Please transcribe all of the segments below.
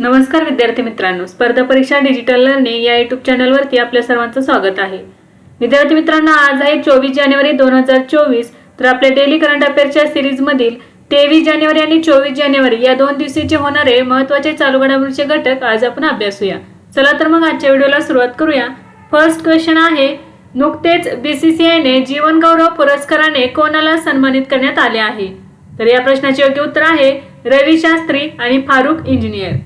नमस्कार विद्यार्थी मित्रांनो, स्पर्धा परीक्षा डिजिटल लर्निंग या यूट्यूब चॅनलवरती आपल्या सर्वांचं स्वागत आहे। विद्यार्थी मित्रांनो, आज आहे 24 जानेवारी 2024। तर आपल्या डेली करंट अफेअर्सच्या सीरीज मधील 23 जानेवारी आणि 24 जानेवारी या दोन दिवसाचे होणारे महत्त्वाचे चालू घडामोडींचे घटक आज आपण अभ्यासूया। चला तर मग आजच्या व्हिडिओला सुरुवात करूया। फर्स्ट क्वेश्चन आहे, नुकतेच बीसीसीआयने जीवन गौरव पुरस्काराने कोणाला सन्मानित करण्यात आले आहे? तर या प्रश्नाचे योग्य उत्तर आहे रवी शास्त्री आणि फारुख इंजिनियर।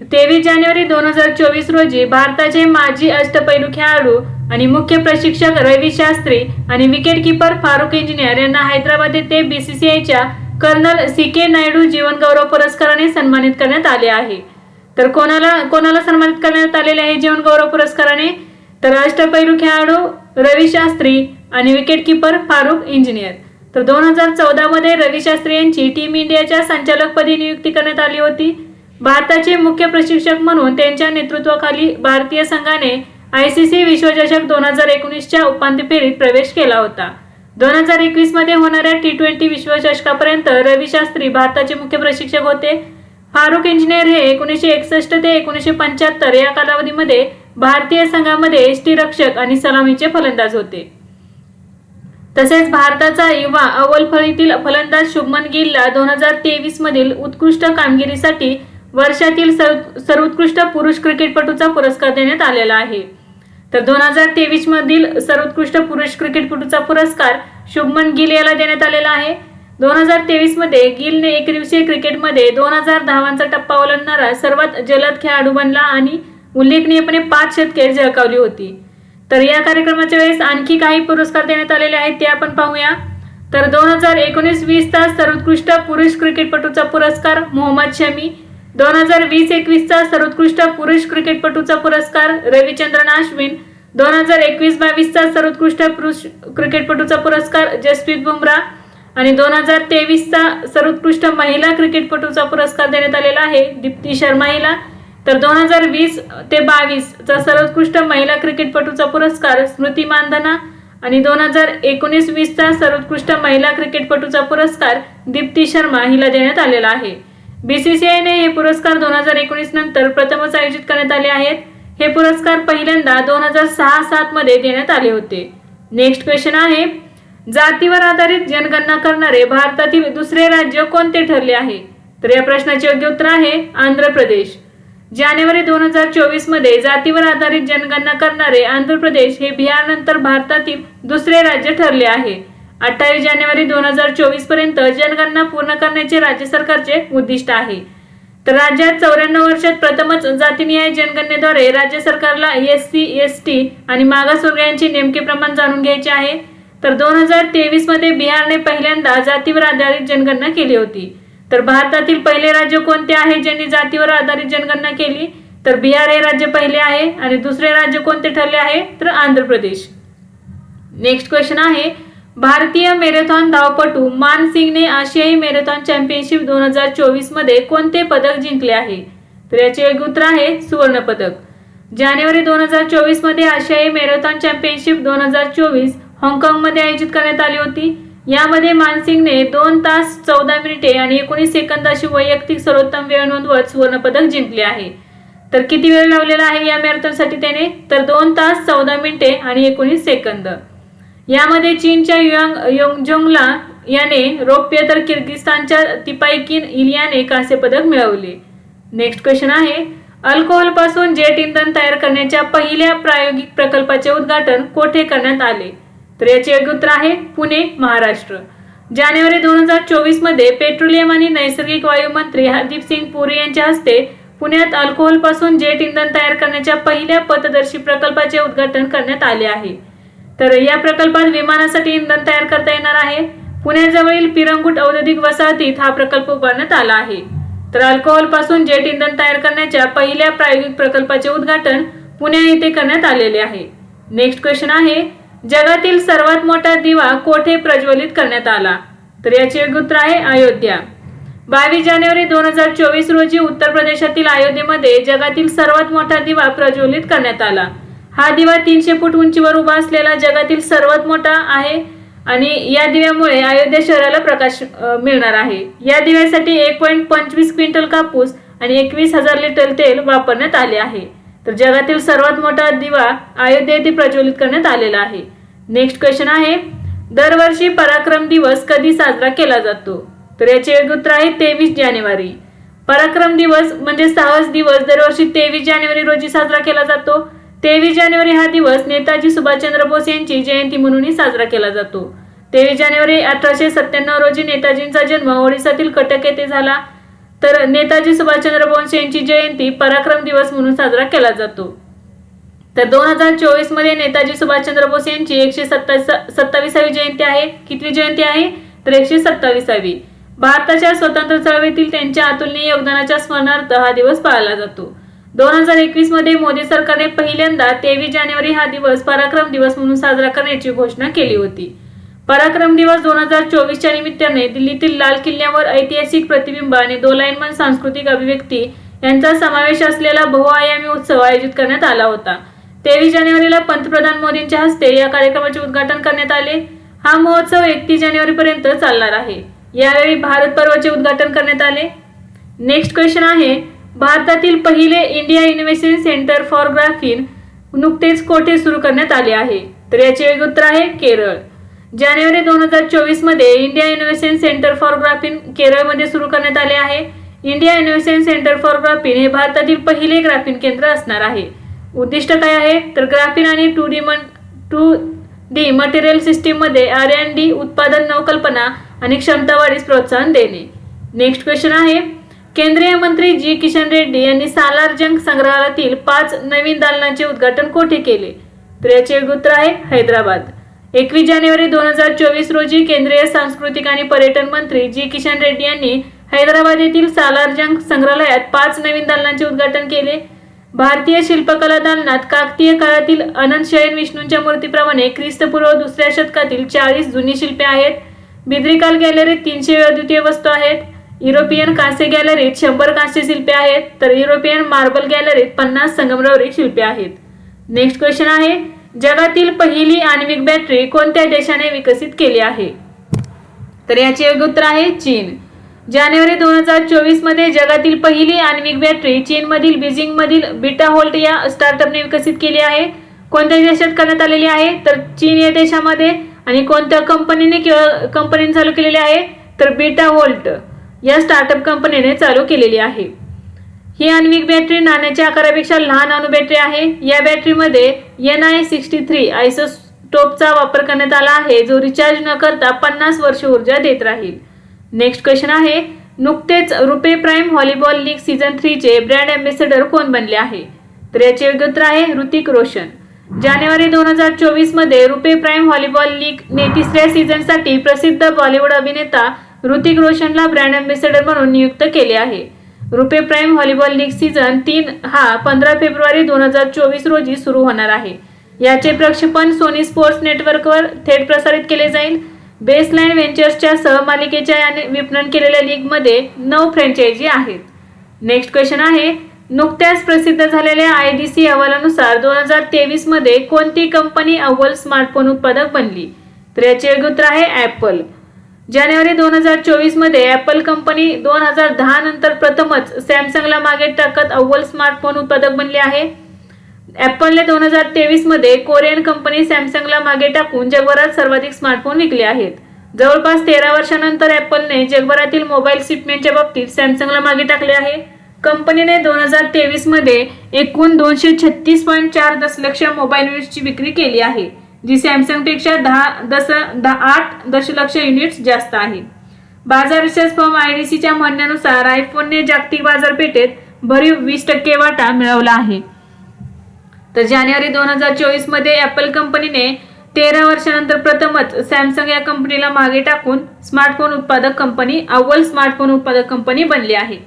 23 जानेवारी 2024 रोजी भारताचे माजी अष्टपैलू खेळाडू आणि मुख्य प्रशिक्षक रवी शास्त्री आणि विकेटकीपर फारुख इंजिनियर यांना हैदराबाद येथे बीसीसीआयच्या कर्नल सी.के. नायडू जीवन गौरव पुरस्काराने सन्मानित करण्यात आले आहे। तर कोणाला सन्मानित करण्यात आलेले आहे जीवन गौरव पुरस्काराने? तर अष्टपैलू खेळाडू रवी शास्त्री आणि विकेटकीपर फारुख इंजिनियर। तर 2014 मध्ये रवी शास्त्री यांची टीम इंडियाच्या संचालकपदी नियुक्ती करण्यात आली होती। भारताचे मुख्य प्रशिक्षक म्हणून त्यांच्या नेतृत्वाखाली भारतीय संघाने आयसीसी विश्वचषक 2019च्या उपांत्य फेरीत प्रवेश केला होता। 2021 मध्ये होणाऱ्या T20 विश्वचषकापर्यंत रवी शास्त्री भारताचे मुख्य प्रशिक्षक होते। फारुख इंजिनियर हे 1961 ते 1975 या कालावधीमध्ये भारतीय संघामध्ये यष्टिरक्षक आणि सलामीचे फलंदाज होते। तसेच भारताचा युवा अव्वल फळीतील फलंदाज शुभमन गिलला 2023 मधील उत्कृष्ट कामगिरीसाठी वर्षातील सर्वोत्कृष्ट पुरुष क्रिकेटपटूचा पुरस्कार देण्यात आलेला आहे। तर 2023 मधील सर्वोत्कृष्ट पुरुष क्रिकेटपटूचा पुरस्कार शुभमन गिल याला देण्यात आलेला आहे। 2023 मध्ये गिलने एकदिवसीय क्रिकेटमध्ये 2000 धावांचा टप्पा ओलांडणारा सर्वात जलद खेळाडू बनला आणि उल्लेखनीयपणे 5 शतके झळकावली होती। तर या कार्यक्रमाच्या वेळेस आणखी काही पुरस्कार देण्यात आलेले आहेत ते आपण पाहूया। तर 2019-20 चा सर्वोत्कृष्ट पुरुष क्रिकेटपटूचा पुरस्कार मोहम्मद शमी, 2020-21 चा सर्वोत्कृष्ट पुरुष क्रिकेटपटूचा पुरस्कार रविचंद्रन अश्विन, 2021-22 चा सर्वोत्कृष्ट पुरुष क्रिकेटपटूचा पुरस्कार जसप्रीत बुमराह आणि 2023 चा सर्वोत्कृष्ट महिला क्रिकेटपटूचा पुरस्कार देण्यात आलेला आहे दीप्ती शर्मा हिला। तर 2020 ते 22 चा सर्वोत्कृष्ट महिला क्रिकेटपटूचा पुरस्कार स्मृती मानधना आणि 2019-20 चा सर्वोत्कृष्ट महिला क्रिकेटपटूचा पुरस्कार दीप्ती शर्मा हिला देण्यात आलेला आहे। बीसीसीआयने हे पुरस्कार 2019 नंतर प्रथमच आयोजित करण्यात आले आहेत। हे पुरस्कार पहिल्यांदा 2006-07 मध्ये देण्यात आले होते। नेक्स्ट क्वेश्चन आहे, जातीवर आधारित जनगणना करणारे भारतातील दुसरे राज्य कोणते ठरले आहे? तर या प्रश्नाचे योग्य उत्तर आहे आंध्र प्रदेश। जानेवारी 2024 मध्ये जातीवर आधारित जनगणना करणारे आंध्र प्रदेश हे बिहार नंतर भारतातील दुसरे राज्य ठरले आहे। 28 जानेवारी 2024 पर्यंत जनगणना पूर्ण करण्याचे राज्य सरकारचे उद्दिष्ट आहे। तर राज्यात 94 वर्षात प्रथमच जातीनिहाय जनगणनेद्वारे राज्य सरकारला SC, ST आणि मागासवर्गीयांचे नेमके प्रमाण जाणून घ्यायचे आहे। तर 2023 मध्ये बिहारने पहिल्यांदा जातीवर आधारित जनगणना केली होती। तर भारतातील पहिले राज्य कोणते आहे ज्यांनी जातीवर आधारित जनगणना केली? तर बिहार हे राज्य पहिले आहे आणि दुसरे राज्य कोणते ठरले आहे? तर आंध्र प्रदेश। नेक्स्ट क्वेश्चन आहे, भारतीय मॅरेथॉन धावपटू मान सिंगने आशियाई मॅरेथॉन चॅम्पियनशिप 2024 मध्ये कोणते पदक जिंकले आहे? तर याचे योग्य उत्तर आहे सुवर्ण पदक। जानेवारी 2024 मध्ये आशियाई मॅरेथॉन चॅम्पियनशिप 2024 हाँगकाँग मध्ये आयोजित करण्यात आली होती। यामध्ये मानसिंगने 2 तास 14 मिनिटे आणि 19 सेकंद अशी वैयक्तिक सर्वोत्तम वेळ नोंदवत सुवर्ण पदक जिंकले आहे। तर किती वेळ लावलेला आहे या मॅरेथॉनसाठी त्याने? तर 2 तास 14 मिनिटे आणि 19 सेकंद। यामध्ये चीनच्या योंगजोंगला याने रौप्य तर किर्गिस्तानच्या तिपाईकिन इलियाने कांस्य पदक मिळवले। नेक्स्ट क्वेश्चन आहे, अल्कोहोल पासून जेट इंधन तयार करण्याच्या पहिल्या प्रायोगिक प्रकल्पाचे उद्घाटन कोठे करण्यात आले? तर याचे योग्य उत्तर आहे पुणे, महाराष्ट्र। जानेवारी 2024 मध्ये पेट्रोलियम आणि नैसर्गिक वायू मंत्री हरदीप सिंग पुरी यांच्या हस्ते पुण्यात अल्कोहोल पासून जेट इंधन तयार करण्याच्या पहिल्या पथदर्शी प्रकल्पाचे उद्घाटन करण्यात आले आहे। तर या प्रकल्पात विमानासाठी इंधन तयार करता येणार आहे। पुण्याजवळील पिरंगुट औद्योगिक वसाहतीत हा प्रकल्प उभारण्यात आला आहे। तर अल्कोहोल पासून जेट इंधन तयार करण्याच्या पहिल्या प्रायोगिक प्रकल्पाचे उद्घाटन पुणे येथे करण्यात आलेले आहे। नेक्स्ट क्वेश्चन आहे, जगातील सर्वात मोठा दिवा कोठे प्रज्वलित करण्यात आला? तर याचे योग्य उत्तर आहे अयोध्या। 22 जानेवारी 2024 रोजी उत्तर प्रदेशातील अयोध्येमध्ये जगातील सर्वात मोठा दिवा प्रज्वलित करण्यात आला। हा दिवा 300 फूट उंचीवर उभा असलेला जगातील सर्वात मोठा आहे आणि या दिव्यामुळे अयोध्या शहराला प्रकाश मिळणार आहे। या दिव्यासाठी 1.25 क्विंटल कापूस आणि 21,000 लिटर तेल वापरण्यात आले आहे। तर जगातील सर्वात मोठा दिवा अयोध्या येथे प्रज्वलित करण्यात आलेला आहे। नेक्स्ट क्वेश्चन आहे, दरवर्षी पराक्रम दिवस कधी साजरा केला जातो? तर याचे योग्य उत्तर आहे 23 जानेवारी। पराक्रम दिवस म्हणजे साहस दिवस दरवर्षी 23 जानेवारी रोजी साजरा केला जातो। 23 जानेवारी हा दिवस नेताजी सुभाषचंद्र बोस यांची जयंती म्हणूनही साजरा केला जातो। 23 जानेवारी 1897 रोजी नेताजींचा जन्म ओडिसातील कटक येथे झाला। तर नेताजी सुभाषचंद्र बोस यांची जयंती पराक्रम दिवस म्हणून साजरा केला जातो। तर 2024 मध्ये नेताजी सुभाषचंद्र बोस यांची 127वी जयंती आहे। कितवी जयंती आहे? तर 127वी। भारताच्या स्वातंत्र्य चळवळीतील त्यांच्या अतुलनीय योगदानाच्या स्मरणार्थ हा दिवस पाळला जातो। 2021 मध्ये मोदी सरकारने पहिल्यांदा 23 जानेवारी हा दिवस पराक्रम दिवस म्हणून साजरा करण्याची घोषणा केली होती। पराक्रम दिवस 2024च्या निमित्ताने दिल्लीतील लाल किल्ल्यावर ऐतिहासिक प्रतिबिंब आणि दोलायमान सांस्कृतिक अभिव्यक्ती यांचा समावेश असलेला बहुआयामी उत्सव आयोजित करण्यात आला होता। 23 जानेवारीला पंतप्रधान मोदींच्या हस्ते या कार्यक्रमाचे उद्घाटन करण्यात आले। हा महोत्सव 31 जानेवारी पर्यंत चालणार आहे। यावेळी भारत पर्वचे उद्घाटन करण्यात आले। नेक्स्ट क्वेश्चन आहे, भारतातील पहिले India innovation centre for graphene नुकतेच कोठे सुरू करण्यात आले आहे? तर याचे योग्य उत्तर आहे केरळ। जानेवारी 2024 मध्ये India innovation centre for graphene केरळमध्ये सुरू करण्यात आले आहे। India innovation centre for graphene हे भारतातील पहिले ग्राफीन केंद्र असणार आहे। उद्दिष्ट काय आहे? तर ग्राफीन आणि 2D मटेरियल सिस्टीम मध्ये R&D उत्पादन नवकल्पना आणि क्षमता वाढीस प्रोत्साहन देणे। नेक्स्ट क्वेश्चन आहे, केंद्रीय मंत्री जी किशन रेड्डी यांनी सालार जंग संग्रहालयातील 5 नवीन दालनांचे उद्घाटन कोठे केले? तर याचे योग्य उत्तर आहे हैदराबाद। 21 जानेवारी 2024 रोजी केंद्रीय सांस्कृतिक आणि पर्यटन मंत्री जी किशन रेड्डी यांनी हैदराबाद येथील सालार जंग संग्रहालयात 5 नवीन दालनांचे उद्घाटन केले। भारतीय शिल्पकला दालनात काकतीय काळातील अनंत शयन विष्णूंच्या मूर्तीप्रमाणे ख्रिस्तपूर्व 2ऱ्या शतकातील 40 जुनी शिल्पे आहेत। बिद्रिकाल गॅलरीत 300 अद्वितीय वस्तू आहेत। युरोपियन कांस्य गॅलरीत 100 कांस्य शिल्पे आहेत। तर युरोपियन मार्बल गॅलरीत 50 संगमरवरी शिल्पे आहेत। नेक्स्ट क्वेश्चन आहे, जगातील पहिली आण्विक बॅटरी कोणत्या देशाने विकसित केली आहे? तर याचे योग्य उत्तर आहे चीन। जानेवारी 2024 मध्ये जगातील पहिली आण्विक बॅटरी चीनमधील बीजिंगमधील बीटा होल्ट या स्टार्टअपने विकसित केली आहे। कोणत्या देशात करण्यात आलेली आहे? तर चीन या देशामध्ये। आणि कोणत्या कंपनीने चालू केलेली आहे? तर बीटा होल्ट या स्टार्टअप कंपनीने चालू केलेली आहे। ही आण्विक बॅटरी नाण्याच्या आकारापेक्षा लहान अणु बॅटरी आहे। या बॅटरीमध्ये Ni63 आयसोटोपचा वापर करण्यात आला आहे, जो रिचार्ज न करता 50 वर्ष ऊर्जा देत राहील। नेक्स्ट क्वेश्चन आहे, नुकतेच रुपे प्राईम व्हॉलीबॉल लीग सीझन 3 चे ब्रँड अँबॅसेडर कोण बनले आहे? तर याचे योग्य उत्तर आहे ऋतिक रोशन। जानेवारी 2024 मध्ये रुपे प्राईम व्हॉलीबॉल लीग ने 3ऱ्या सीझनसाठी प्रसिद्ध बॉलिवूड अभिनेता ऋतिक रोशनला ब्रँड अँबॅसेडर म्हणून नियुक्त केले आहे। रुपे प्राईम व्हॉलीबॉल लीग सीझन 3 हा 15 फेब्रुवारी 2024 रोजी सुरू होणार आहे। याचे प्रक्षेपण सोनी स्पोर्ट्स नेटवर्कवर थेट प्रसारित केले जाईल। बेसलाईन व्हेंचर्सच्या सहमालिकेच्या याने विपणन केलेल्या लीगमध्ये 9 फ्रँचायझी आहेत। नेक्स्ट क्वेश्चन आहे, नुकत्याच प्रसिद्ध झालेल्या IDC अहवालानुसार 2023 मध्ये कोणती कंपनी अव्वल स्मार्टफोन उत्पादक बनली? तर याचे योग्य उत्तर आहे ॲपल। जानेवारी 2024 मध्ये ॲपल कंपनी 2010 नंतर प्रथमच सॅमसंगला मागे टाकत अव्वल स्मार्टफोन उत्पादक बनली आहे। ॲपलने 2023 मध्ये कोरियन कंपनी सॅमसंगला मागे टाकून जगभरात सर्वाधिक स्मार्टफोन विकले आहेत। जवळपास 13 वर्षांनंतर ॲपलने जगभरातील मोबाईल शिपमेंटच्या बाबतीत सॅमसंगला मागे टाकले आहे। कंपनीने 2023 मध्ये एकूण 236.4 दशलक्ष मोबाईल युनिट्सची विक्री केली आहे, जी सॅमसंगपेक्षा 8 दशलक्ष युनिट्स जास्त आहे। बाजार रिसर्च फर्म IDCच्या म्हणण्यानुसार आयफोनने जागतिक बाजारपेठेत भरीव 20% वाटा मिळवला आहे। तर जानेवारी 2024 मध्ये ॲपल कंपनीने 13 वर्षांनंतर प्रथमच सॅमसंग या कंपनीला मागे टाकून अव्वल स्मार्टफोन उत्पादक कंपनी बनली आहे।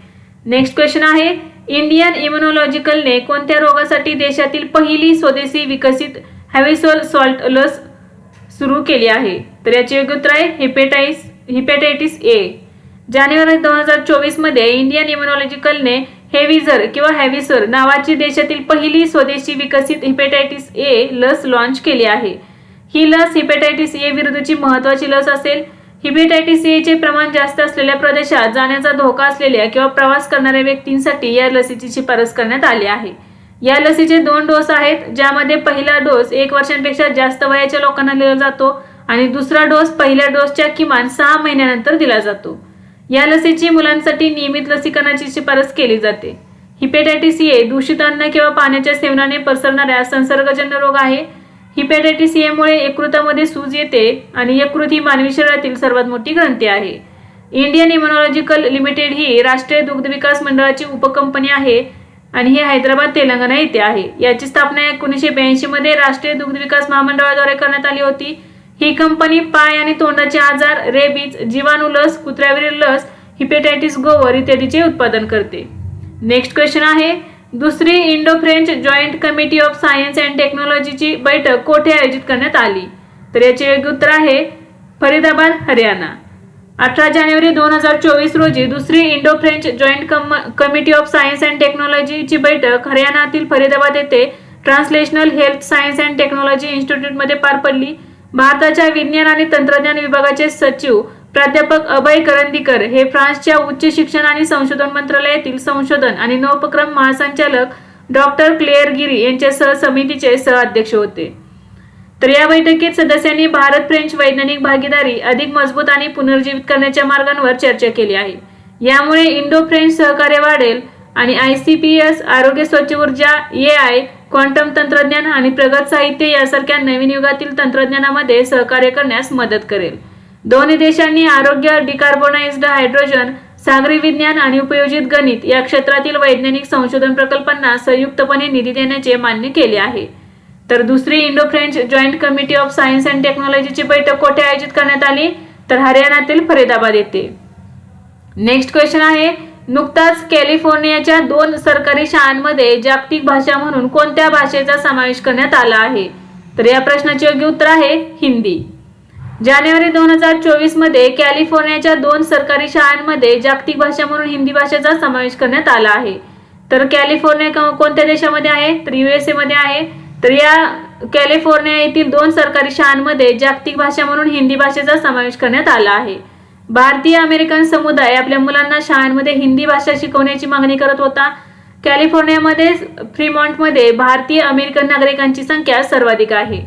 नेक्स्ट क्वेश्चन आहे, इंडियन इम्युनॉलॉजिकलने कोणत्या रोगासाठी देशातील पहिली स्वदेशी विकसित हॅव्हिसोल सॉल्ट लस सुरू केली आहे? तर याचे योग्य उत्तर आहे हेपेटायटिस A। जानेवारी 2024 मध्ये इंडियन इम्युनॉलॉजिकलने हेविझर किंवा हॅव्हिसोर नावाची देशातील पहिली स्वदेशी विकसित हेपेटायटिस A लस लॉन्च केली आहे। ही लस हेपॅटायटिस ए विरुद्धची महत्त्वाची लस असेल. हेपॅटायटिस ए चे प्रमाण जास्त असलेल्या प्रदेशात जाण्याचा धोका असलेल्या किंवा प्रवास करणाऱ्या व्यक्तींसाठी या लसीची शिफारस करण्यात आली आहे. या लसीचे 2 डोस आहेत, ज्यामध्ये पहिला डोस 1 वर्षांपेक्षा जास्त वयाच्या लोकांना दिला जातो आणि दुसरा डोस पहिल्या डोसच्या किमान 6 महिन्यानंतर दिला जातो. या लसीची मुलांसाठी नियमित लसीकरणाची शिफारस केली जाते. हेपॅटायटिस ए दूषित अन्न किंवा पाण्याच्या सेवनाने पसरणारा संसर्गजन्य रोग आहे. हेपॅटायटिस ए मुळे यकृतामध्ये सूज येते आणि यकृत ही मानवी शरीरातील सर्वात मोठी ग्रंथी आहे. इंडियन इम्युनॉलॉजिकल लिमिटेड ही राष्ट्रीय दुग्ध विकास मंडळाची उपकंपनी आहे आणि हे हैदराबाद तेलंगणा येथे आहे. याची स्थापना 1982 मध्ये राष्ट्रीय दुग्ध विकास महामंडळाद्वारे करण्यात आली होती. ही कंपनी पाय आणि तोंडाचे आजार, रेबीज, जीवाणू लस, कुत्र्यावरील लस, हेपॅटायटिस गोवर इत्यादीचे उत्पादन करते. नेक्स्ट क्वेश्चन आहे, दुसरी Indo French joint committee of science and टेक्नॉलॉजीची बैठक कोठे आयोजित करण्यात आली? तर याचे योग्य उत्तर आहे फरीदाबाद, हरियाणा. 18 जानेवारी 2024 रोजी दुसरी Indo French joint committee of science and टेक्नॉलॉजीची बैठक हरियाणातील फरीदाबाद येथे translational health science and technology इन्स्टिट्यूटमध्ये पार पडली. भारताच्या विज्ञान आणि तंत्रज्ञान विभागाचे सचिव प्राध्यापक अभय करंदीकर हे फ्रान्सच्या उच्च शिक्षण आणि संशोधन मंत्रालयातील संशोधन आणि नवोपक्रम महासंचालक डॉक्टर क्लेअर गिरी यांच्यासह समितीचे सहअध्यक्ष होते. तर या बैठकीत सदस्यांनी भारत फ्रेंच वैज्ञानिक भागीदारी अधिक मजबूत आणि पुनर्जीवित करण्याच्या मार्गांवर चर्चा केली आहे. यामुळे इंडो फ्रेंच सहकार्य वाढेल आणि ICPS, आरोग्य, स्वच्छ ऊर्जा, AI, क्वांटम तंत्रज्ञान आणि प्रगत साहित्य यासारख्या नवीन युगातील तंत्रज्ञानामध्ये सहकार्य करण्यास मदत करेल. दोन्ही देशांनी आरोग्य, डिकार्बोनाइज्ड हायड्रोजन, सागरी विज्ञान आणि उपयोजित गणित या क्षेत्रातील वैज्ञानिक संशोधन प्रकल्पांना संयुक्तपणे निधी देण्याचे मान्य केले आहे. तर दुसरी Indo French joint committee of science and टेक्नॉलॉजीची बैठक कोठे आयोजित करण्यात आली? तर हरियाणातील फरीदाबाद येथे. नेक्स्ट क्वेश्चन आहे, नुकताच कॅलिफोर्नियाच्या 2 सरकारी शाळांमध्ये जागतिक भाषा म्हणून कोणत्या भाषेचा समावेश करण्यात आला आहे? तर या प्रश्नाचे योग्य उत्तर आहे हिंदी. जानेवारी 2024 मध्ये कॅलिफोर्नियाच्या 2 सरकारी शाळांमध्ये जागतिक भाषा म्हणून हिंदी भाषेचा समावेश करण्यात आला आहे. तर कॅलिफोर्निया कोणत्या देशामध्ये आहे? तर USA मध्ये आहे. तर या कॅलिफोर्निया येथील 2 सरकारी शाळांमध्ये जागतिक भाषा म्हणून हिंदी भाषेचा समावेश करण्यात आला आहे. भारतीय अमेरिकन समुदाय आपल्या मुलांना शाळांमध्ये हिंदी भाषा शिकवण्याची मागणी करत होता. कॅलिफोर्नियामध्ये फ्रीमॉन्टमध्ये भारतीय अमेरिकन नागरिकांची संख्या सर्वाधिक आहे.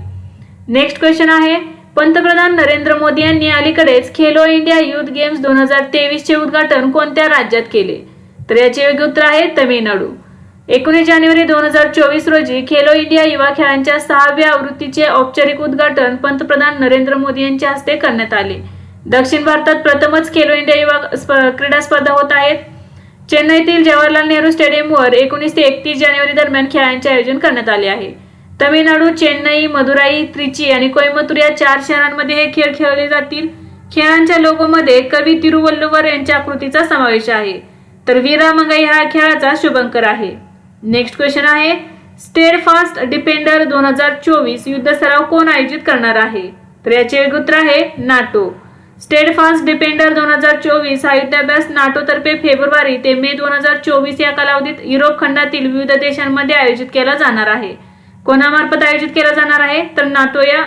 नेक्स्ट क्वेश्चन आहे, पंतप्रधान नरेंद्र मोदी यांनी अलीकडेच खेलो इंडिया युथ गेम्स 2023 चे उद्घाटन कोणत्या राज्यात केले? तर याचे योग्य उत्तर आहे तमिळनाडू. 19 जानेवारी 2024 रोजी खेलो इंडिया युवा खेळांच्या 6व्या आवृत्तीचे औपचारिक उद्घाटन पंतप्रधान नरेंद्र मोदी यांच्या हस्ते करण्यात आले. दक्षिण भारतात प्रथमच खेलो इंडिया युवा क्रीडा स्पर्धा होत आहेत. चेन्नईतील जवाहरलाल नेहरू स्टेडियमवर 19 ते 31 जानेवारी दरम्यान खेळांचे आयोजन करण्यात आले आहे. तमिळनाडू, चेन्नई, मदुराई, त्रिची आणि कोयंबतूर या 4 शहरांमध्ये हे खेळ खेळले जातील. खेळांच्या लोगोमध्ये कवी तिरुवल्लुवर यांच्या आकृतीचा समावेश आहे. तर वीरामंगाई हा खेळाचा शुभंकर आहे. नेक्स्ट क्वेश्चन आहे, स्टेडफास्ट डिफेंडर 2024 युद्ध सराव कोण आयोजित करणार आहे? तर याचे योग्य उत्तर आहे नाटो. स्टेडफास्ट डिफेंडर 2024 हा युद्धाभ्यास नाटो तर्फे फेब्रुवारी ते मे 2024 या कालावधीत युरोप खंडातील विविध देशांमध्ये आयोजित केला जाणार आहे. कोणामार्फत आयोजित केला जाणार आहे? तर नाटो या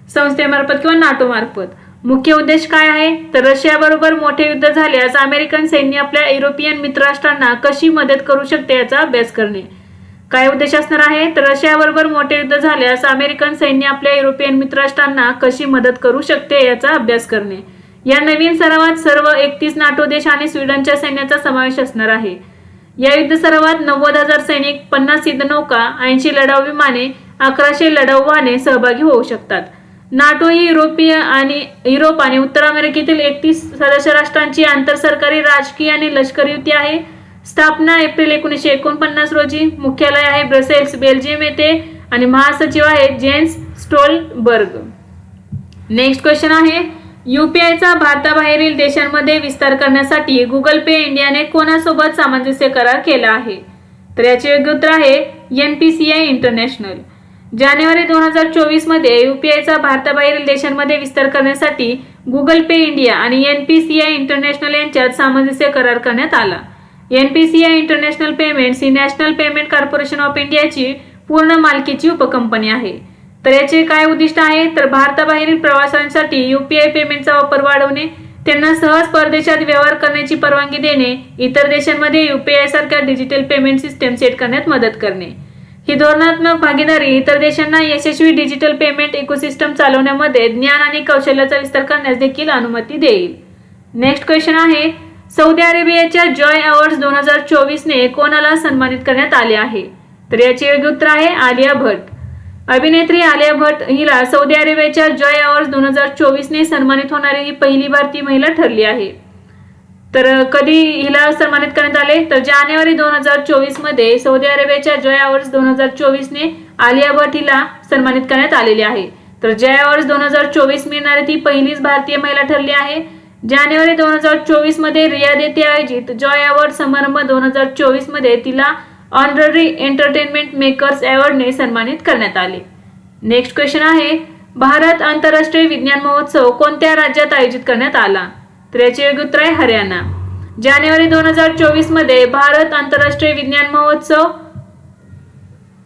संस्थेमार्फत किंवा नाटो मार्फत. मुख्य उद्देश काय आहे? तर रशियाबरोबर मोठे युद्ध झाल्यास अमेरिकन सैन्य आपल्या युरोपियन मित्रराष्ट्रांना कशी मदत करू शकते याचा अभ्यास करणे. काय उद्देश असणार आहे? तर रशियाबरोबर मोठे युद्ध झाल्यास अमेरिकन सैन्य आपल्या युरोपियन मित्रराष्ट्रांना कशी मदत करू शकते याचा अभ्यास करणे. या नवीन सरावात सर्व 31 नाटो देश आणि स्वीडनच्या सैन्याचा समावेश असणार आहे. या युद्ध सरावात 90,000 सैनिक, 50 युद्धनौका, 80 लढाऊ विमाने, 1100 लढाऊ वाहने सहभागी होऊ शकतात. नाटो ही युरोप आणि उत्तर अमेरिकेतील 31 सदस्य राष्ट्रांची आंतरसरकारी राजकीय आणि लष्करी युती आहे. स्थापना एप्रिल 1949 रोजी. मुख्यालय आहे ब्रसेल्स, बेल्जियम येथे आणि महासचिव आहेत जेन्स स्टोलबर्ग. नेक्स्ट क्वेश्चन आहे, UPIचा भारताबाहेरील देशांमध्ये विस्तार करण्यासाठी गुगल पे इंडियाने कोणासोबत सामंजस्य करार केला आहे? तर याचे योग्य उत्तर आहे NPCI इंटरनॅशनल. जानेवारी 2024 मध्ये UPIचा भारताबाहेरील देशांमध्ये विस्तार करण्यासाठी गुगल पे इंडिया आणि NPCI इंटरनॅशनल यांच्यात सामंजस्य करार करण्यात आला. NPCI international payments he national payment corporation of इंडियाची पूर्ण मालकीची उपकंपनी आहे. तर याचे काय उद्दिष्ट आहे, तर भारताबाहेरील प्रवाशांसाठी UPI पेमेंटचा वापर वाढवणे, त्यांना सहज परदेशात व्यवहार करण्याची परवानगी देणे, इतर देशांमध्ये UPI सारख्या डिजिटल पेमेंट सिस्टम सेट करण्यात मदत करणे. ही धोरणात्मक भागीदारी इतर देशांना यशस्वी डिजिटल पेमेंट इकोसिस्टम चालवण्यामध्ये ज्ञान आणि कौशल्याचा विस्तार करण्यास देखील अनुमती देईल. नेक्स्ट क्वेश्चन आहे, सौदी अरेबियाच्या जॉय अवॉर्ड्स 2024 ने कोणाला सन्मानित करण्यात आले आहे, तर याचे योग्य उत्तर आहे आलिया भट्ट. अभिनेत्री आलिया भट्ट हिला सौदी अरेबियाच्या जॉय अवॉर्ड्स 2024 ने सन्मानित होणारी ही पहिली भारतीय महिला ठरली आहे. तर कधी हिला सन्मानित करण्यात आले, तर जानेवारी 2024 मध्ये सौदी अरेबियाच्या जॉय अवॉर्ड्स 2024 ने आलिया भट्ट हिला सन्मानित करण्यात आलेले आहे. तर जॉय अवॉर्ड्स 2024 मिळणारी ती पहिलीच भारतीय महिला ठरली आहे. जानेवारी 2024 मध्ये रियाद येथे आयोजित जॉय अवॉर्ड समारंभ 2024 मध्ये तिला ऑनररी एंटरटेनमेंट मेकर्स अवॉर्डने सन्मानित करण्यात आले. नेक्स्ट क्वेश्चन आहे, भारत आंतरराष्ट्रीय विज्ञान महोत्सव कोणत्या राज्यात आयोजित करण्यात आला, तर याचे योग्य उत्तर आहे हरियाणा. जानेवारी 2024 मध्ये भारत आंतरराष्ट्रीय विज्ञान महोत्सव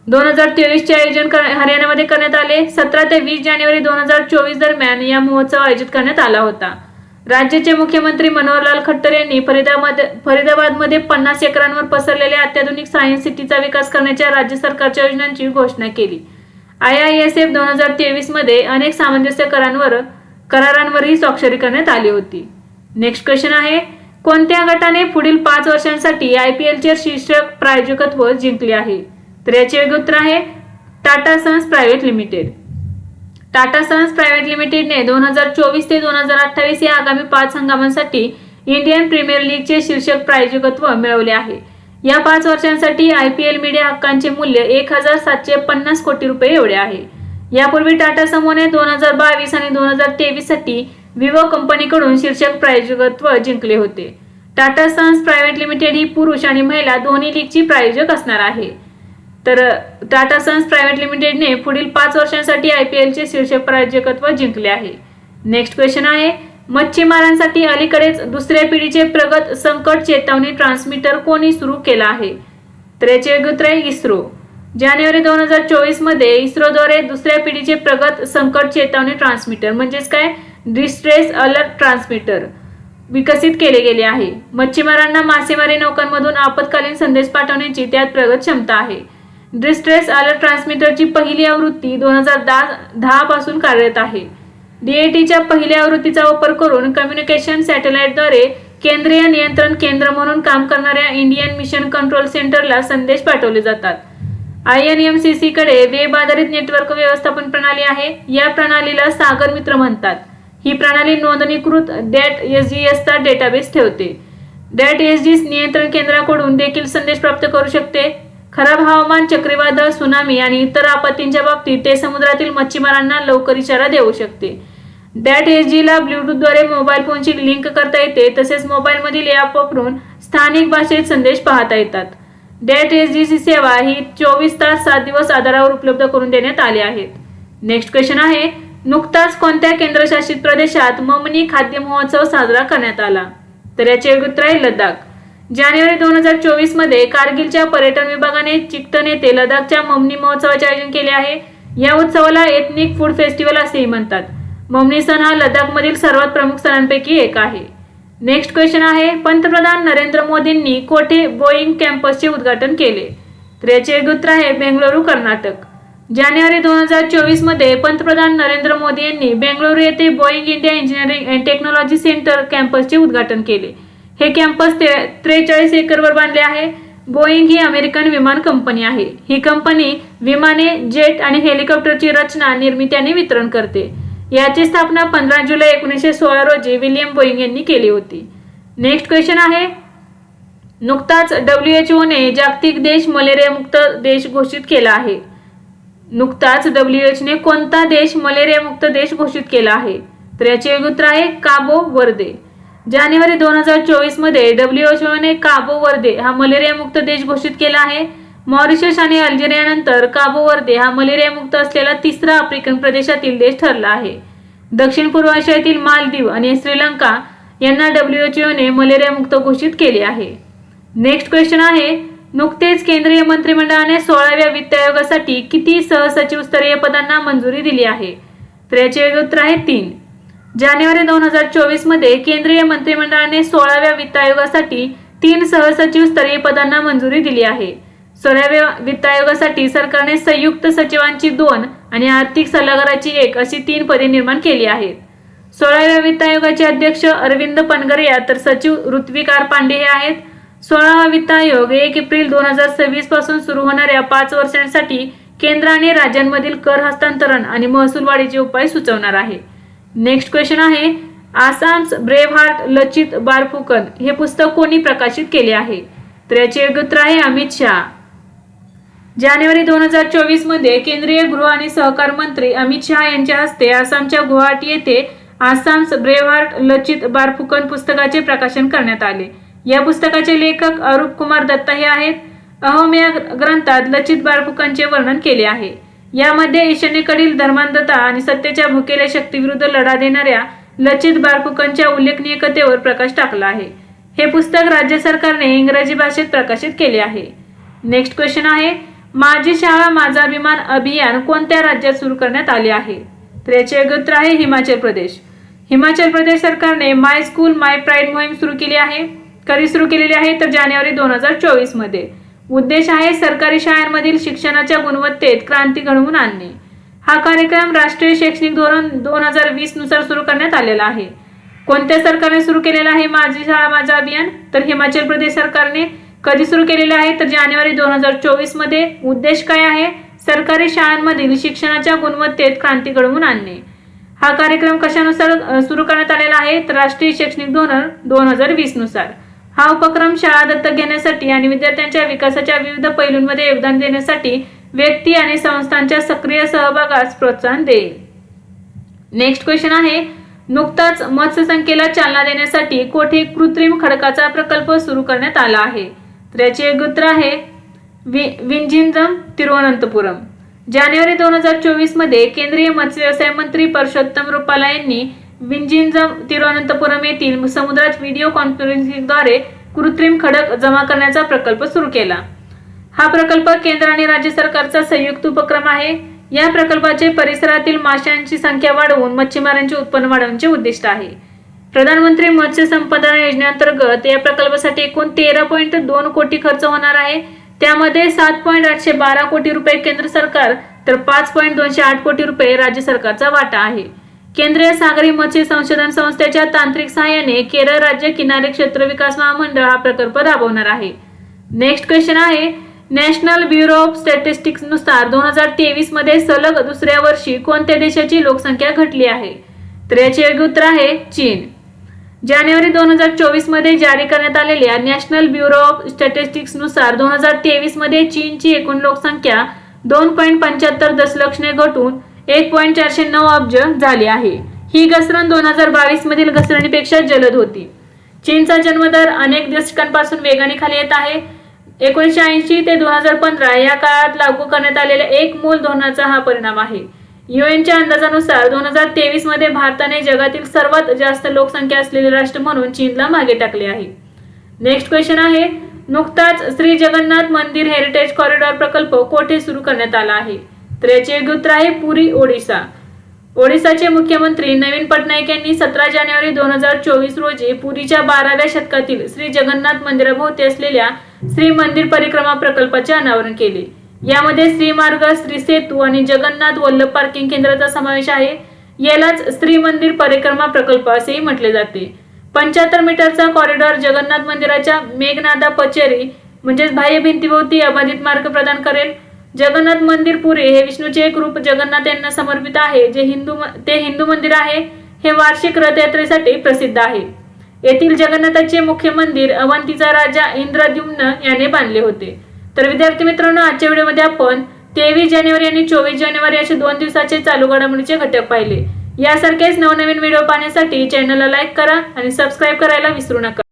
2023 चे आयोजन हरियाणामध्ये करण्यात आले. 17 ते 20 जानेवारी 2024 दरम्यान या महोत्सव आयोजित करण्यात आला होता. राज्याचे मुख्यमंत्री मनोहरलाल खट्टर यांनी फरीदाबादमध्ये 50 एकरांवर पसरलेल्या अत्याधुनिक सायन्स सिटीचा विकास करण्याच्या राज्य सरकारच्या योजनांची घोषणा केली. IISF 2023 मध्ये अनेक सामंजस्य करारांवरही स्वाक्षरी करण्यात आली होती. नेक्स्ट क्वेश्चन आहे, कोणत्या गटाने पुढील 5 वर्षांसाठी IPLचे शीर्षक प्रायोजकत्व जिंकले आहे, तर याचे योग्य उत्तर आहे Tata sons private limited. Tata sons private लिमिटेडने 2024 ते 2028 या आगामी 5 हंगामांसाठी इंडियन प्रीमियर लीगचे शीर्षक प्रायोजकत्व मिळवले आहे. या 5 वर्षांसाठी IPL मीडिया हक्कांचे मूल्य 1750 कोटी रुपये एवढे आहे. यापूर्वी टाटा समूहाने 2022 आणि 2023 साठी विवो कंपनीकडून शीर्षक प्रायोजकत्व जिंकले होते. टाटा सन्स प्रायव्हेट लिमिटेड ही पुरुष आणि महिला दोन्ही लीगची प्रायोजक असणार आहे. तर टाटा सन्स प्रायव्हेट लिमिटेडने पुढील 5 वर्षांसाठी IPLचे शीर्षक प्रायोजकत्व जिंकले आहे. नेक्स्ट क्वेश्चन आहे, मच्छीमारांसाठी अलीकडेच दुसऱ्या पिढीचे प्रगत संकट चेतावणी ट्रान्समीटर कोणी सुरू केला आहे, तर याचे योग्य उत्तर आहे इस्रो. जानेवारी 2024 मध्ये इस्रोद्वारे दुसऱ्या पिढीचे प्रगत संकट चेतावणी ट्रान्समीटर म्हणजेच काय डिस्ट्रेस अलर्ट ट्रान्समीटर विकसित केले गेले आहे. मच्छीमारांना मासेमारी नौकांमधून आपत्कालीन संदेश पाठवण्याची त्यात प्रगत क्षमता आहे. डिस्ट्रेस अलर्ट ट्रान्समीटरची पहिली आवृत्ती 2010 पासून कार्यरत आहे. DATच्या पहिल्या आवृत्तीचा वापर करून कम्युनिकेशन सॅटेलाइटद्वारे केंद्रीय नियंत्रण केंद्र म्हणून काम करणाऱ्या इंडियन मिशन कंट्रोल सेंटरला संदेश पाठवले जातात. INMCC कडे वेब आधारित नेटवर्क व्यवस्थापन प्रणाली आहे. या प्रणालीला सागर मित्र म्हणतात. ही प्रणाली नोंदणीकृत DAT-SGS चा डेटाबेस ठेवते. DAT-SGS नियंत्रण केंद्राकडून देखील संदेश प्राप्त करू शकते. खराब हवामान, चक्रीवादळ, सुनामी आणि इतर आपत्तींच्या बाबतीत ते समुद्रातील मच्छीमारांना लवकर इशारा देऊ शकते. DAT-SG ला ब्लूटूथद्वारे मोबाईल फोनशी लिंक करता येते. तसेच मोबाईलमधील ॲप वापरून स्थानिक भाषेत संदेश पाहता येतात. DAT-SG ची सेवा ही 24 तास 7 दिवस आधारावर उपलब्ध करून देण्यात आली आहेत. नेक्स्ट क्वेश्चन आहे, नुकताच कोणत्या केंद्रशासित प्रदेशात ममनी खाद्य महोत्सव साजरा करण्यात आला, तर याचे योग्य उत्तर आहे लडाख. जानेवारी 2024 मध्ये कारगिलच्या पर्यटन विभागाने चिकटन येथे लडाखच्या ममनी महोत्सवाचे आयोजन केले आहे. या उत्सवाला एथनिक फूड फेस्टिवल असेही म्हणतात. ममनी सण हा लडाखमधील सर्वात प्रमुख सणांपैकी एक आहे. नेक्स्ट क्वेश्चन आहे, पंतप्रधान नरेंद्र मोदींनी कोठे बोईंग कॅम्पसचे उद्घाटन केले, तर याचे योग्य उत्तर आहे बेंगळुरू, कर्नाटक. जानेवारी 2024 मध्ये पंतप्रधान नरेंद्र मोदी यांनी बेंगळुरू येथे Boeing India engineering and technology centre कॅम्पसचे उद्घाटन केले. हे कॅम्पस 43 एकरवर बांधले आहे. बोईंग ही अमेरिकन विमान कंपनी आहे. ही कंपनी विमाने, जेट आणि हेलिकॉप्टरची रचना, निर्मिती आणि वितरण करते. याची स्थापना 15 जुलै 1916 रोजी विलियम बोईंग यांनी केली होती. नेक्स्ट क्वेश्चन आहे, नुकताच WHO ने जागतिक देश मलेरिया मुक्त देश घोषित केला आहे. नुकताच WHO ने कोणता देश मलेरिया मुक्त देश घोषित केला आहे, तर याचे योग्य उत्तर आहे काबो वर्दे. जानेवारी 2024 मध्ये WHO ने काबो वर्दे हा मलेरिया मुक्त देश घोषित केला आहे. मॉरिशस आणि अल्जेरियानंतर काबो वर्दे हा मलेरिया मुक्त असलेला तिसरा आफ्रिकन प्रदेशातील देश ठरला आहे. दक्षिण पूर्व आशियातील मालदीव आणि श्रीलंका यांना WHO ने मलेरिया मुक्त घोषित केले आहे. नेक्स्ट क्वेश्चन आहे, नुकतेच केंद्रीय मंत्रिमंडळाने 16व्या वित्त आयोगासाठी किती सहसचिव स्तरीय पदांना मंजुरी दिली आहे? तर याचे उत्तर आहे 3. जानेवारी 2024 मध्ये केंद्रीय मंत्रिमंडळाने 16व्या वित्त आयोगासाठी 3 सहसचिव स्तरीय पदांना मंजुरी दिली आहे. 16व्या वित्त आयोगासाठी सरकारने संयुक्त सचिवांची 2 आणि आर्थिक सल्लागाराची 1 अशी 3 पदे निर्माण केली आहेत. 16व्या वित्त आयोगाचे अध्यक्ष अरविंद पनगरिया तर सचिव ऋत्विक आर पांडे हे आहेत. 16वा वित्त आयोग 1 एप्रिल 2026 पासून सुरू होणाऱ्या 5 वर्षांसाठी केंद्र आणि राज्यांमधील कर हस्तांतरण आणि महसूल वाढीचे उपाय सुचवणार आहे. नेक्स्ट क्वेश्चन आहे, आसाम्स ब्रेव्ह हार्ट लचित बारफुकन हे पुस्तक कोणी प्रकाशित केले आहे? तर याचे उत्तर आहे अमित शहा. जानेवारी 2024 मध्ये केंद्रीय गृह आणि सहकार मंत्री अमित शहा यांच्या हस्ते आसामच्या गुवाहाटी येथे आसाम्स ब्रेव्ह हार्ट लचित बारफुकन पुस्तकाचे प्रकाशन करण्यात आले. या पुस्तकाचे लेखक अरूप कुमार दत्ता हे आहेत. अहोम या ग्रंथात लचित बारफुकनचे वर्णन केले आहे. यामध्ये ईशान्येकडील धर्मांधता आणि सत्तेच्या भुकेल्या शक्तीविरुद्ध लढा देणाऱ्या लचित बारफुकनच्या उल्लेखनीय कथेवर प्रकाश टाकला आहे. हे पुस्तक राज्य सरकारने इंग्रजी भाषेत प्रकाशित केले आहे. नेक्स्ट क्वेश्चन आहे, माझी शाळा माझा अभिमान अभियान कोणत्या राज्यात सुरू करण्यात आले आहे? तर याचे उत्तर आहे हिमाचल प्रदेश. हिमाचल प्रदेश सरकारने माय स्कूल माय प्राईड मोहीम सुरू केली आहे. कधी सुरू केलेली आहे? तर जानेवारी 2024 मध्ये. उद्देश आहे सरकारी शाळांमधील शिक्षणाच्या गुणवत्तेत क्रांती घडवून आणणे. हा कार्यक्रम राष्ट्रीय शैक्षणिक धोरण 2020 नुसार सुरू करण्यात आलेला आहे. कोणत्या सरकारने सुरू केलेला आहे माझी शाळा माझा अभियान? तर हिमाचल प्रदेश सरकारने. कधी सुरू केलेले आहे? तर जानेवारी 2024 मध्ये. उद्देश काय आहे? सरकारी शाळांमधील शिक्षणाच्या गुणवत्तेत क्रांती घडवून आणणे. हा कार्यक्रम कशानुसार सुरू करण्यात आलेला आहे? तर राष्ट्रीय शैक्षणिक धोरण 2020 नुसार. हा उपक्रम शाळा दत्तक घेण्यासाठी आणि विद्यार्थ्यांच्या विकासाच्या विविध पैलूंमध्ये योगदान देण्यासाठी व्यक्ती आणि संस्थांच्या सक्रिय सहभागास प्रोत्साहन देईल. नेक्स्ट क्वेश्चन आहे, नुकताच मत्स्यसंख्येला चालना देण्यासाठी कोठे कृत्रिम खडकाचा प्रकल्प सुरू करण्यात आला आहे? तर याचे उत्तर आहे विंझिनम तिरुवनंतपुरम. जानेवारी 2024 मध्ये केंद्रीय मत्स्य व्यवसाय मंत्री परषोत्तम रुपाला यांनी विंझिनम तिरुवनंतपुरम येथील समुद्रात व्हिडिओ कॉन्फरन्सिंगद्वारे कृत्रिम खडक जमा करण्याचा प्रकल्प सुरू केला. हा प्रकल्प केंद्र आणि राज्य सरकारचा संयुक्त उपक्रम आहे. या प्रकल्पाचे परिसरातील माशांची संख्या वाढवून मच्छीमारांचे उत्पन्न वाढवण्याचे उद्दिष्ट आहे. प्रधानमंत्री मत्स्य संपदा योजनेअंतर्गत या प्रकल्पासाठी एकूण 13.2 कोटी खर्च होणार आहे. त्यामध्ये 7.812 कोटी रुपये केंद्र सरकार तर 5.208 कोटी रुपये राज्य सरकारचा वाटा आहे. केंद्रीय सागरी मत्स्य संशोधन संस्थेच्या तांत्रिक सहाय्याने केरळ राज्य किनारी क्षेत्र विकास महामंडळ हा प्रकल्प राबवणार आहे. नेक्स्ट क्वेश्चन आहे, नॅशनल ब्युरो ऑफ स्टॅटिस्टिक्स नुसार 2023 मध्ये सलग दुसऱ्या वर्षी कोणत्या देशाची लोकसंख्या घटली आहे? तर याचे योग्य उत्तर आहे चीन. जानेवारी 2024 मध्ये जारी करण्यात आलेल्या नॅशनल ब्युरो ऑफ स्टॅटिस्टिक्स नुसार 2023 मध्ये चीनची एकूण लोकसंख्या 2.75 दशलक्षने घटून 1.409 अब्ज झाली आहे. ही घसरण 2022 मधील घसरणीपेक्षा जलद होती. चीनचा जन्मदर अनेक दशकांपासून वेगाने खाली येत आहे. 1980 ते 2015 या काळात लागू करण्यात आलेल्या एक मूल धोरणाचा हा परिणाम आहे. युएनच्या अंदाजानुसार 2023 मध्ये भारताने जगातील सर्वात जास्त लोकसंख्या असलेले राष्ट्र म्हणून चीनला मागे टाकले आहे. नेक्स्ट क्वेश्चन आहे, नुकताच श्री जगन्नाथ मंदिर हेरिटेज कॉरिडॉर प्रकल्प कोठे सुरू करण्यात आला आहे? तर याचे उत्तर आहे पुरी, ओडिशा. ओडिशाचे मुख्यमंत्री नवीन पटनायक यांनी 17 जानेवारी 2024 रोजी पुरीच्या 12व्या शतकातील श्री जगन्नाथ मंदिराभोवती असलेल्या श्री मंदिर परिक्रमा प्रकल्पाचे अनावरण केले. यामध्ये श्री मार्ग, श्री सेतू आणि जगन्नाथ वल्लभ पार्किंग केंद्राचा समावेश आहे. यालाच श्री मंदिर परिक्रमा प्रकल्प असेही म्हटले जाते. 75 मीटरचा कॉरिडॉर जगन्नाथ मंदिराच्या मेघनादा पचेरी म्हणजेच बाह्य भिंतीभोवती अबाधित मार्ग प्रदान करेल. जगन्नाथ मंदिर पुरी हे विष्णूचे एक रूप जगन्नाथ यांना समर्पित आहे, जे हिंदू मंदिर आहे. हे वार्षिक रथयात्रेसाठी प्रसिद्ध आहे. येथील जगन्नाथाचे मुख्य मंदिर अवंतीचा राजा इंद्रद्युम्न याने बांधले होते. तर विद्यार्थी मित्रांनो, आजच्या व्हिडिओमध्ये आपण 23 जानेवारी आणि 24 जानेवारी असे 2 दिवसाचे चालू घडामोडीचे घटक पाहिले. यासारखेच नवनवीन व्हिडिओ पाहण्यासाठी चॅनलला लाईक करा आणि सबस्क्राईब करायला विसरू नका.